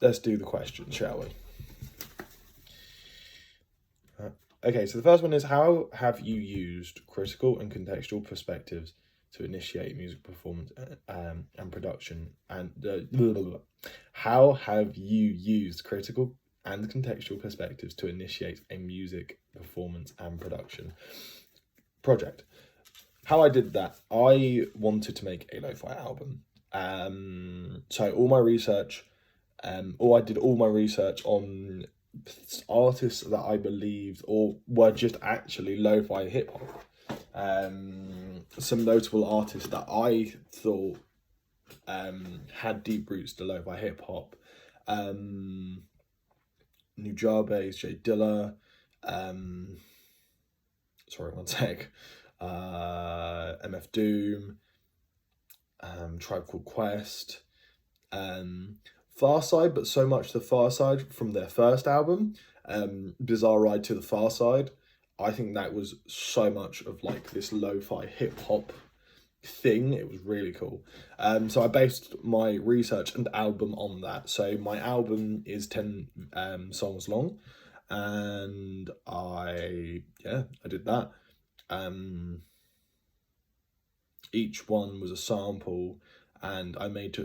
let's do the questions, shall we? Okay, so the first one is, how have you used critical and contextual perspectives to initiate music performance and production? And how have you used critical and contextual perspectives to initiate a music performance and production project? How I did that, I wanted to make a lo-fi album. So all my research, I did all my research on artists that I believed or were just actually lo-fi hip hop. Some notable artists that I thought had deep roots to lo-fi hip hop. Nujabes, Jay Dilla, sorry, one sec. MF Doom, Tribe Called Quest, Farside, but so much the Farside from their first album, Bizarre Ride to the Farside. I think that was so much of like this lo-fi hip hop thing. It was really cool. So I based my research and album on that. So my album is 10 songs long, and I did that. Each one was a sample, and I made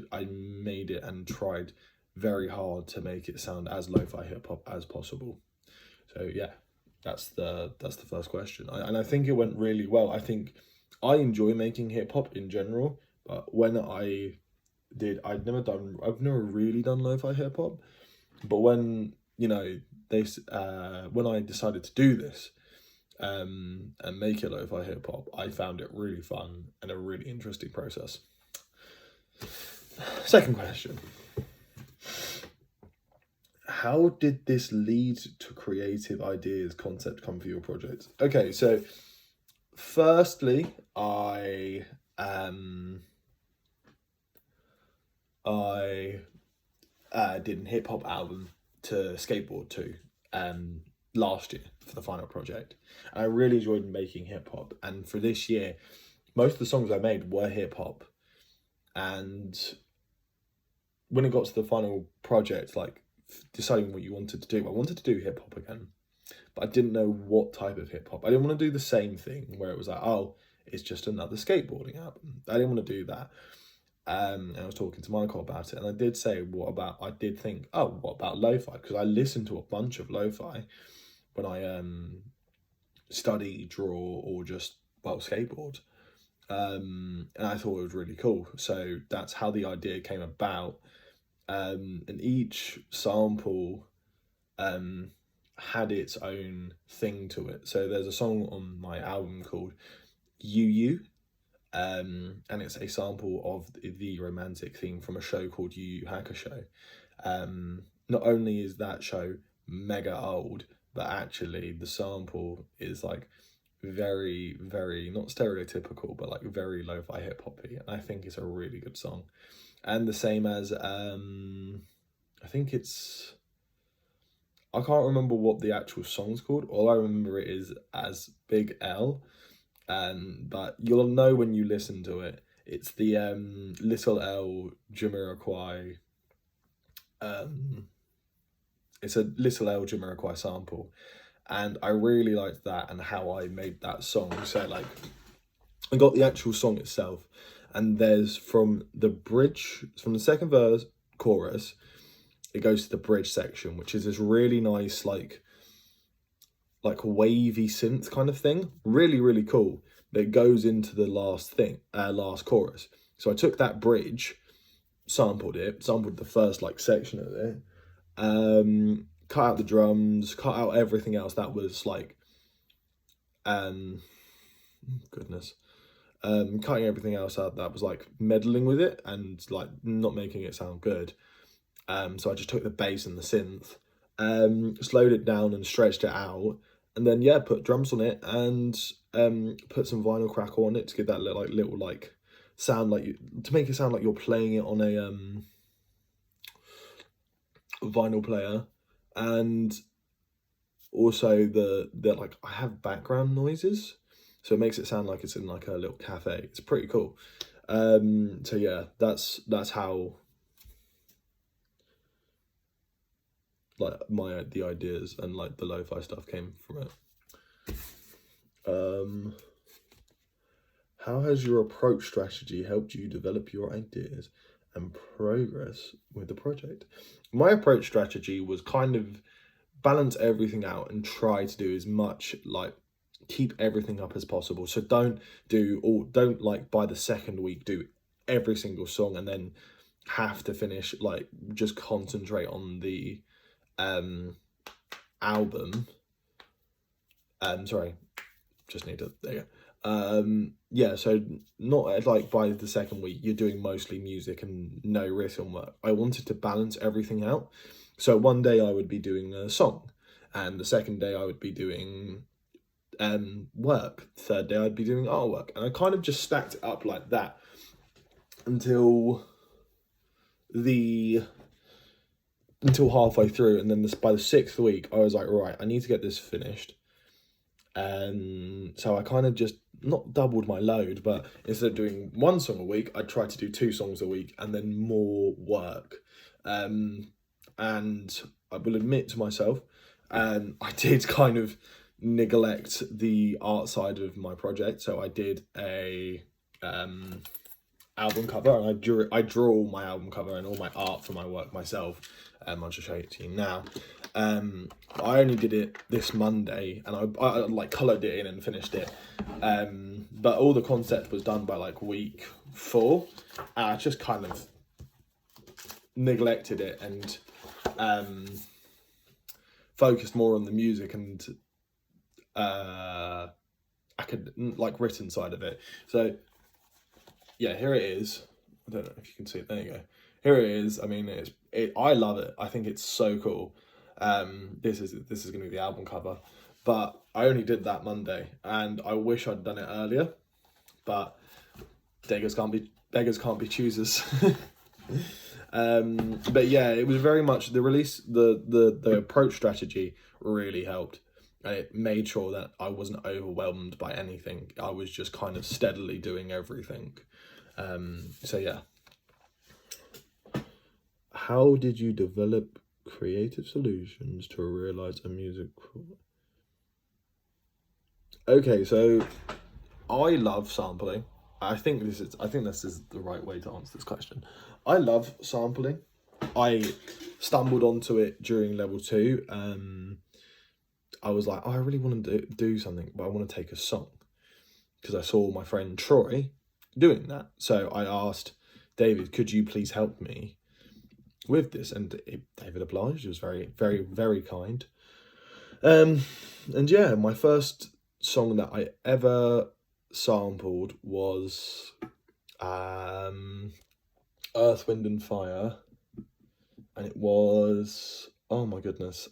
it and tried very hard to make it sound as lo-fi hip hop as possible. So yeah, that's the first question, and I think it went really well. I think I enjoy making hip hop in general, but when I've never really done lo-fi hip hop, but when when I decided to do this, and make it lo-fi hip hop, I found it really fun and a really interesting process. Second question. How did this lead to creative ideas, concept come for your project? Okay, so firstly, I did a hip hop album to skateboard to last year for the final project, and I really enjoyed making hip hop. And for this year, most of the songs I made were hip hop, and when it got to the final project, like deciding what you wanted to do, I wanted to do hip hop again, but I didn't know what type of hip hop. I didn't want to do the same thing where it was like, oh, it's just another skateboarding album. I didn't want to do that. And I was talking to Michael about it, and I did say, what about lo-fi? Because I listened to a bunch of lo-fi when I study, draw, or just skateboard. And I thought it was really cool. So that's how the idea came about. And each sample had its own thing to it. So there's a song on my album called You, and it's a sample of the romantic theme from a show called Yu Yu Hakusho. Not only is that show mega old, but actually the sample is like very, very not stereotypical, but like very lo-fi hip hoppy. And I think it's a really good song. And the same as I think I can't remember what the actual song's called. All I remember it is as Big L. But you'll know when you listen to it. It's the Little L Jamiroquai. It's a Little L Jamiroquai sample, and I really liked that and how I made that song. So like, I got the actual song itself, and there's from the bridge, from the second verse, chorus, it goes to the bridge section, which is this really nice like wavy synth kind of thing. Really, really cool. But it goes into the last chorus. So I took that bridge, sampled the first like section of it, cut out the drums, cut out everything else that was like, cutting everything else out that was like meddling with it and like not making it sound good. So I just took the bass and the synth, slowed it down and stretched it out, and then put drums on it and put some vinyl crackle on it to give that little sound, to make it sound like you're playing it on a vinyl player. And also the like, I have background noises, so it makes it sound like it's in like a little cafe. It's pretty cool. So yeah, that's how like the ideas and like the lo-fi stuff came from it. How has your approach strategy helped you develop your ideas and progress with the project? My approach strategy was kind of balance everything out and try to do as much, like keep everything up as possible. So don't like by the second week do every single song and then have to finish, like just concentrate on the album. Sorry, just need to, there you go. Yeah, so not like by the second week you're doing mostly music and no written work. I wanted to balance everything out. So one day I would be doing a song, and the second day I would be doing work. Third day I'd be doing artwork, and I kind of just stacked it up like that until halfway through, and then by the 6th week I was like, right, I need to get this finished. So I kind of just not doubled my load, but instead of doing one song a week, I tried to do 2 songs a week and then more work. And I will admit to myself, I did kind of neglect the art side of my project. So I did a album cover, and I draw my album cover and all my art for my work myself. I'll just show it to you now. I only did it this Monday, and I like coloured it in and finished it. But all the concept was done by like week 4, and I just kind of neglected it and focused more on the music and I could like written side of it. So yeah, here it is. I don't know if you can see it. There you go. Here it is. I mean, I love it. I think it's so cool. This is going to be the album cover, but I only did that Monday, and I wish I'd done it earlier. But beggars can't be choosers. But yeah, it was very much the release. The approach strategy really helped. And it made sure that I wasn't overwhelmed by anything. I was just kind of steadily doing everything. So yeah. How did you develop creative solutions to realize a music? Okay, so I love sampling. I think this is the right way to answer this question. I love sampling. I stumbled onto it during level 2. I was like, oh, I really want to do something, but I want to take a song, because I saw my friend Troy doing that. So I asked David, could you please help me with this? And David obliged. He was very, very, very kind. And yeah, my first song that I ever sampled was Earth, Wind and Fire, and it was, oh my goodness,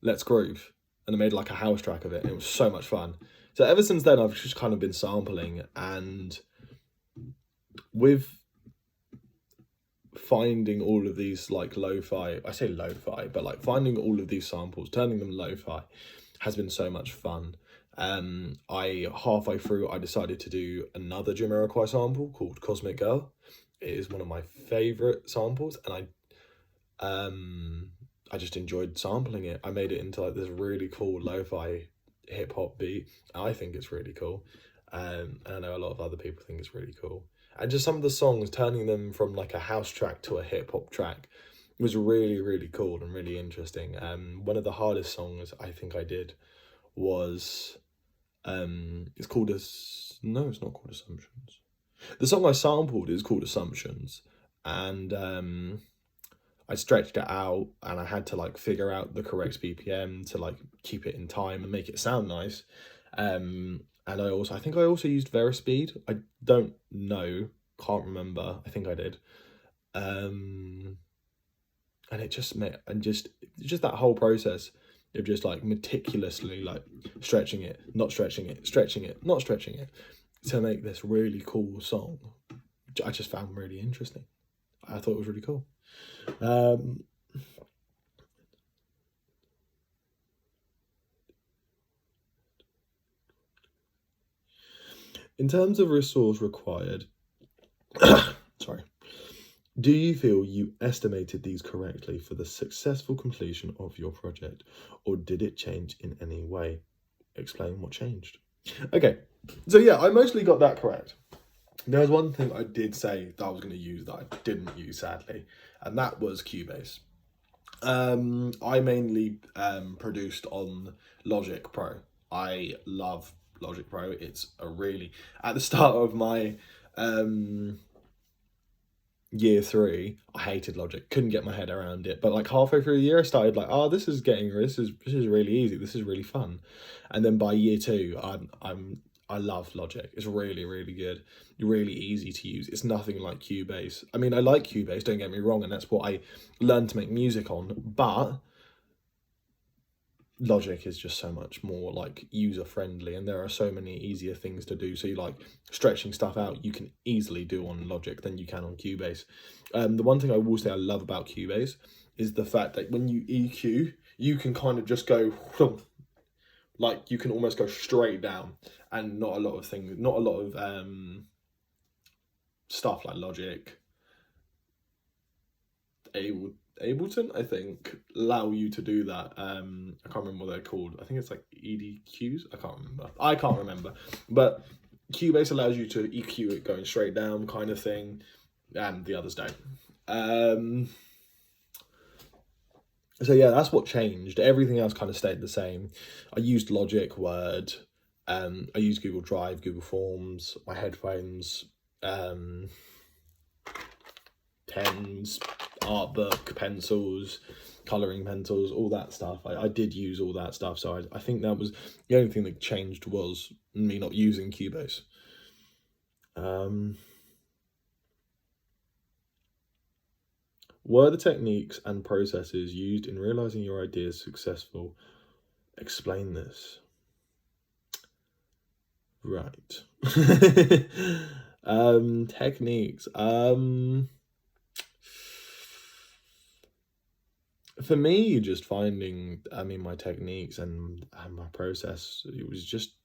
Let's Groove, and I made like a house track of it, and it was so much fun. So ever since then, I've just kind of been sampling, and with finding all of these like lo-fi, I say lo-fi, but like finding all of these samples, turning them lo-fi has been so much fun. Halfway through, I decided to do another Jamiroquai sample called Cosmic Girl. It is one of my favorite samples, and I just enjoyed sampling it. I made it into like this really cool lo-fi hip hop beat. I think it's really cool. And I know a lot of other people think it's really cool. And just some of the songs, turning them from like a house track to a hip hop track was really, really cool and really interesting. One of the hardest songs I think I did was, it's called no, it's not called Assumptions. The song I sampled is called Assumptions, and I stretched it out, and I had to like figure out the correct BPM to like keep it in time and make it sound nice. And I think I also used Verispeed. I don't know, can't remember. I think I did. And it just that whole process of just like meticulously like stretching it, not stretching it, stretching it, not stretching it, to make this really cool song, which I just found really interesting. I thought it was really cool. In terms of resource required, sorry, Do you feel you estimated these correctly for the successful completion of your project, or did it change in any way? Explain what changed. Okay, so yeah, I mostly got that correct. There was one thing I did say that I was going to use that I didn't use, sadly, and that was Cubase. I mainly produced on Logic Pro. I love Logic Pro. It's a really, at the start of my year 3, I hated Logic, couldn't get my head around it, but like halfway through the year I started like, oh, this is really easy, this is really fun. And then by year 2 I love Logic. It's really, really good, really easy to use. It's nothing like Cubase. I mean, I like Cubase, don't get me wrong, and that's what I learned to make music on, but Logic is just so much more like user friendly, and there are so many easier things to do. So you like stretching stuff out, you can easily do on Logic than you can on Cubase. The one thing I will say I love about Cubase is the fact that when you EQ, you can kind of just go like, you can almost go straight down, and not a lot of stuff like Logic, Ableton, I think, allow you to do that. I can't remember what they're called. I think it's like EDQs. I can't remember. But Cubase allows you to EQ it going straight down, kind of thing, and the others don't. So yeah, that's what changed. Everything else kind of stayed the same. I used Logic, Word. I used Google Drive, Google Forms, my headphones, pens, art book, pencils, colouring pencils, all that stuff. I did use all that stuff, so I think that was the only thing that changed, was me not using Cubase. Were the techniques and processes used in realising your ideas successful? Explain this. Right. Techniques. For me, just finding, my techniques and my process, it was just,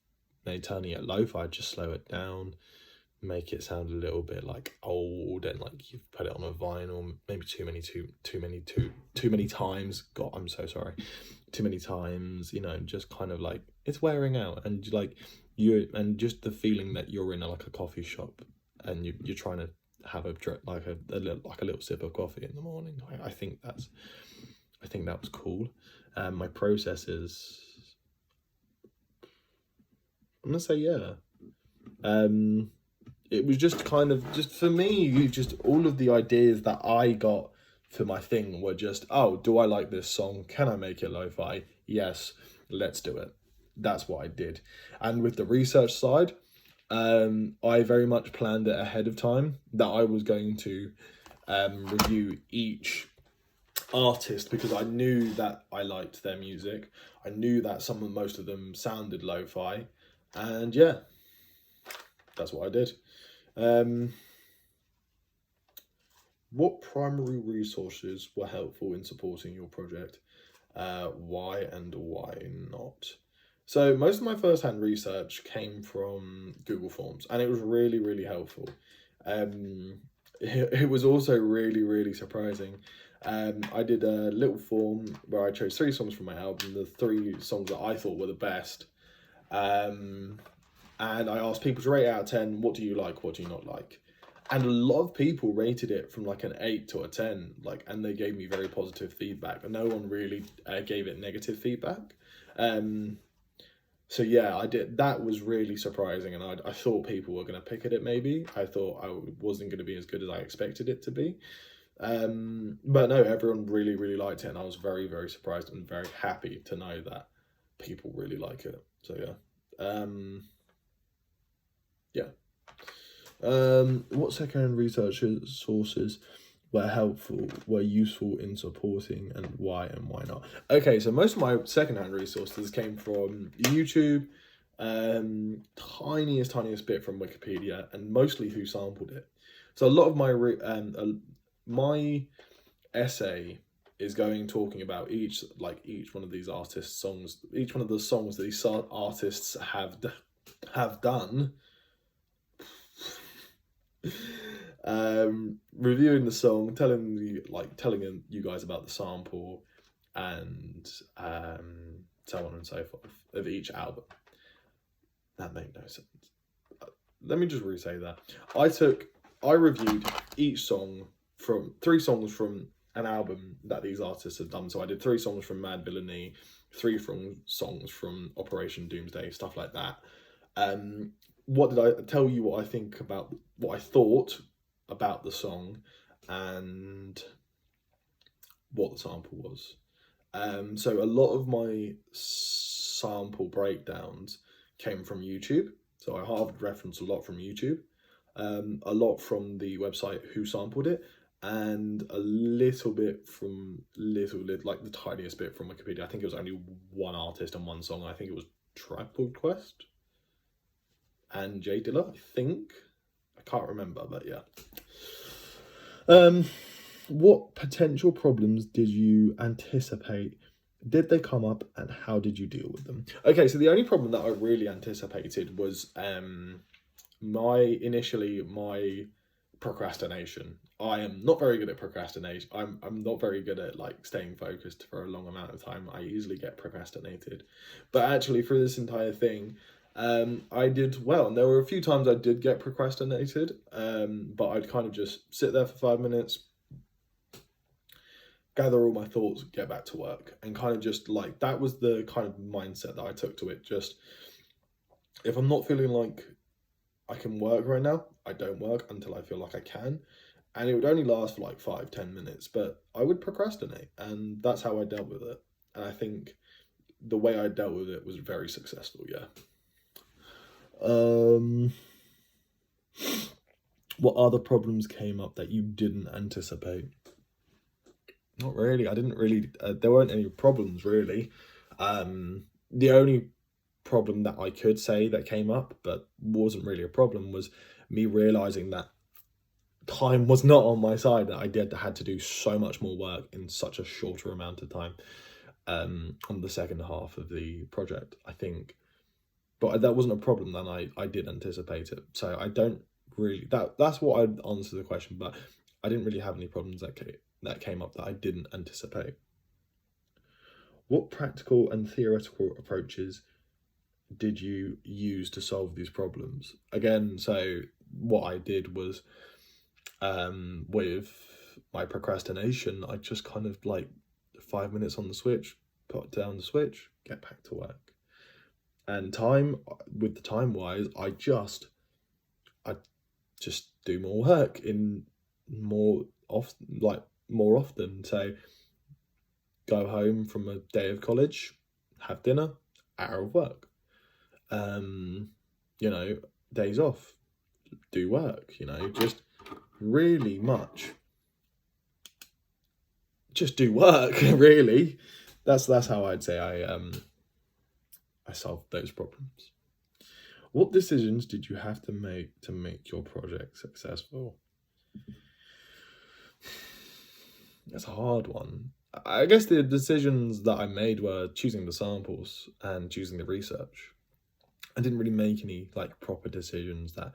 turning it lo-fi, just slow it down, make it sound a little bit like old, and like you've put it on a vinyl maybe too many times. God, I'm so sorry. Too many times, just kind of like it's wearing out, and like just the feeling that you're in a coffee shop and you're trying to have a little sip of coffee in the morning. I think that was cool. My processes, I'm gonna say yeah. It was just kind of, just for me, just all of the ideas that I got for my thing were just, oh, do I like this song? Can I make it lo-fi? Yes, let's do it. That's what I did. And with the research side, I very much planned it ahead of time that I was going to review each artist, because I knew that I liked their music. I knew that most of them sounded lo-fi, and yeah, that's what I did. What primary resources were helpful in supporting your project? Why and why not? So most of my first-hand research came from Google Forms, and it was really, really helpful. It was also really, really surprising. I did a little form where I chose 3 songs from my album, the 3 songs that I thought were the best. And I asked people to rate out of 10, what do you like, what do you not like? And a lot of people rated it from like an 8 to a 10, and they gave me very positive feedback, and no one really gave it negative feedback. So yeah, I did. That was really surprising, and I thought people were going to pick at it maybe. I thought I wasn't going to be as good as I expected it to be. But no, everyone really, really liked it, and I was very, very surprised and very happy to know that people really like it. So yeah. What secondhand research sources were useful in supporting, and why not? Okay, so most of my secondhand resources came from YouTube, tiniest bit from Wikipedia, and mostly who sampled it. So a lot of my essay is talking about each one of these artists' songs, each one of the songs that these artists have done. reviewing the song, telling you guys about the sample, and so on and so forth of each album. That made no sense. Let me just re-say that. I reviewed each song from 3 songs from an album that these artists have done. So I did 3 songs from Madvillainy, 3 songs from Operation Doomsday, stuff like that. What did I tell you? What I thought about the song, and what the sample was. So a lot of my sample breakdowns came from YouTube. So I Harvard referenced a lot from YouTube, a lot from the website Who Sampled It, and a little bit from like the tiniest bit from Wikipedia. I think it was only one artist and one song. I think it was Tripod Quest and Jay Dilla, I think. I can't remember, but yeah. What potential problems did you anticipate? Did they come up, and how did you deal with them? Okay, so the only problem that I really anticipated was my procrastination. I am not very good at procrastination. I'm not very good at like staying focused for a long amount of time. I easily get procrastinated. But actually for this entire thing, I did well. And there were a few times I did get procrastinated, but I'd kind of just sit there for 5 minutes, gather all my thoughts, get back to work, and kind of just like, that was the kind of mindset that I took to it. Just, if I'm not feeling like I can work right now, I don't work until I feel like I can. And it would only last for like 5-10 minutes, but I would procrastinate, and that's how I dealt with it. And I think the way I dealt with it was very successful, yeah. What other problems came up that you didn't anticipate? Not really. I didn't really, there weren't any problems really. The only problem that I could say that came up, but wasn't really a problem, was me realizing that time was not on my side, that I had to do so much more work in such a shorter amount of time on the second half of the project, I think. But that wasn't a problem, then I did anticipate it. So I don't really, that's what I'd answer the question, but I didn't really have any problems that came up that I didn't anticipate. What practical and theoretical approaches did you use to solve these problems? Again, so what I did was, with my procrastination, I just kind of like 5 minutes on the switch, put down the switch, get back to work. And time wise, I just do more work more often. So go home from a day of college, have dinner, hour of work. Days off, do work, just really much. Just do work, really. That's how I'd say I solved those problems. What decisions did you have to make your project successful? That's a hard one. I guess the decisions that I made were choosing the samples and choosing the research. I didn't really make any like proper decisions that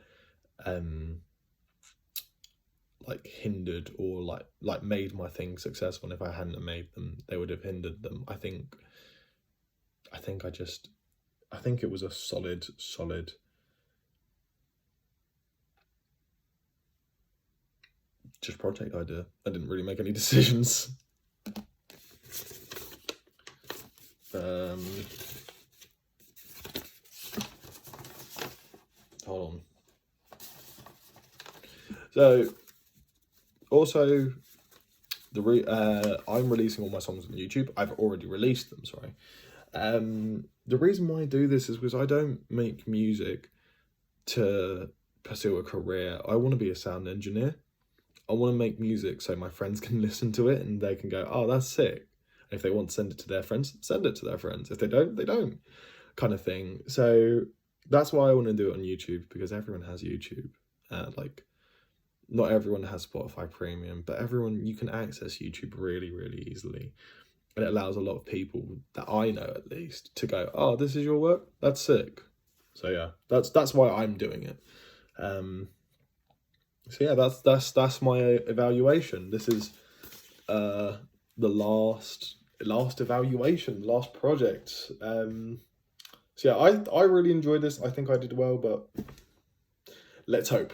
hindered or like made my thing successful. And if I hadn't made them, they would have hindered them. I think it was a solid just project idea. I didn't really make any decisions. Hold on. So also I'm releasing all my songs on YouTube. I've already released them, sorry. The reason why I do this is because I don't make music to pursue a career. I want to be a sound engineer. I want to make music so my friends can listen to it and they can go, oh, that's sick. If they want to send it to their friends, send it to their friends. If they don't, they don't, kind of thing. So that's why I want to do it on YouTube, because everyone has YouTube. Not everyone has Spotify Premium, but you can access YouTube really, really easily. And it allows a lot of people that I know, at least, to go, oh, this is your work? That's sick. So yeah, that's why I'm doing it. So yeah, that's my evaluation. This is the last evaluation, last project. So yeah, I really enjoyed this. I think I did well, but let's hope.